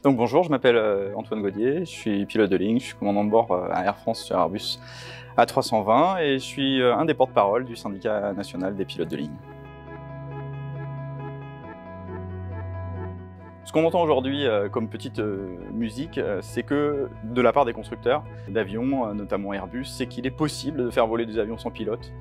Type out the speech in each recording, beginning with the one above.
Donc bonjour, je m'appelle Antoine Gaudier, je suis pilote de ligne, je suis commandant de bord à Air France sur Airbus A320 et je suis un des porte-parole du syndicat national des pilotes de ligne. Ce qu'on entend aujourd'hui comme petite musique, c'est que de la part des constructeurs d'avions, notamment Airbus, c'est qu'il est possible de faire voler des avions sans pilote,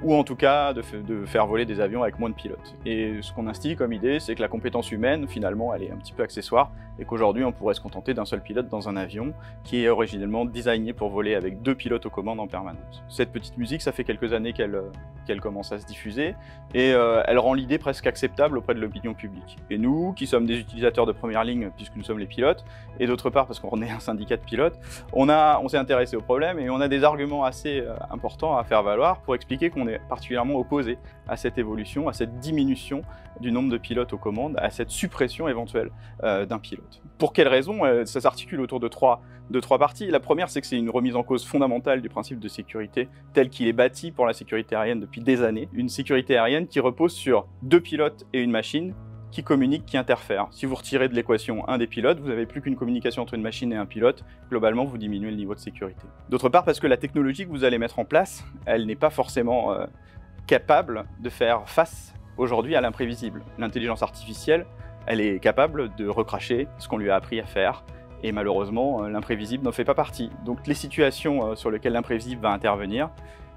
ou en tout cas de faire voler des avions avec moins de pilotes. Et ce qu'on instille comme idée, c'est que la compétence humaine, finalement, elle est un petit peu accessoire, et qu'aujourd'hui on pourrait se contenter d'un seul pilote dans un avion qui est originellement designé pour voler avec 2 pilotes aux commandes en permanence. Cette petite musique, ça fait quelques années qu'elle commence à se diffuser, et elle rend l'idée presque acceptable auprès de l'opinion publique. Et nous, qui sommes des utilisateurs de première ligne, puisque nous sommes les pilotes, et d'autre part parce qu'on est un syndicat de pilotes, on s'est intéressé au problème et on a des arguments assez importants à faire valoir pour expliquer qu'on est particulièrement opposé à cette évolution, à cette diminution du nombre de pilotes aux commandes, à cette suppression éventuelle d'un pilote. Pour quelles raisons? Ça s'articule autour de trois parties. La première, c'est que c'est une remise en cause fondamentale du principe de sécurité tel qu'il est bâti pour la sécurité aérienne depuis des années. Une sécurité aérienne qui repose sur 2 pilotes et une machine qui communiquent, qui interfèrent. Si vous retirez de l'équation un des pilotes, vous n'avez plus qu'une communication entre une machine et un pilote, globalement vous diminuez le niveau de sécurité. D'autre part parce que la technologie que vous allez mettre en place, elle n'est pas forcément capable de faire face aujourd'hui à l'imprévisible. L'intelligence artificielle, elle est capable de recracher ce qu'on lui a appris à faire, et malheureusement l'imprévisible n'en fait pas partie. Donc les situations sur lesquelles l'imprévisible va intervenir,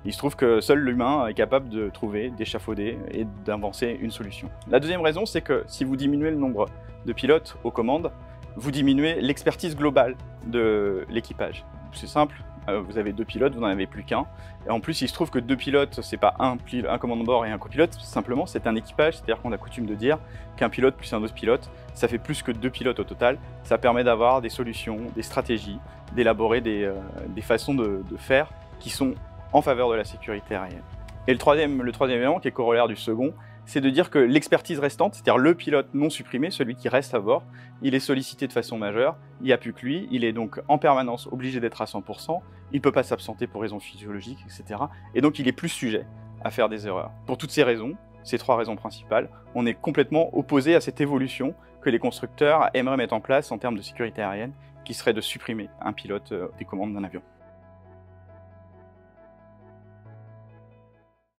il se trouve que seul l'humain est capable de trouver, d'échafauder et d'invencer une solution. La deuxième raison, c'est que si vous diminuez le nombre de pilotes aux commandes, vous diminuez l'expertise globale de l'équipage. C'est simple, vous avez 2 pilotes, vous n'en avez plus qu'un. Et en plus, il se trouve que 2 pilotes, c'est pas un commandant de bord et un copilote, simplement c'est un équipage, c'est-à-dire qu'on a coutume de dire qu'un pilote plus un autre pilote, ça fait plus que 2 pilotes au total. Ça permet d'avoir des solutions, des stratégies, d'élaborer des façons de faire qui sont en faveur de la sécurité aérienne. Et le troisième élément, qui est corollaire du second, c'est de dire que l'expertise restante, c'est-à-dire le pilote non supprimé, celui qui reste à bord, il est sollicité de façon majeure, il n'y a plus que lui, il est donc en permanence obligé d'être à 100%, il ne peut pas s'absenter pour raisons physiologiques, etc. Et donc il est plus sujet à faire des erreurs. Pour toutes ces raisons, ces 3 raisons principales, on est complètement opposé à cette évolution que les constructeurs aimeraient mettre en place en termes de sécurité aérienne, qui serait de supprimer un pilote des commandes d'un avion.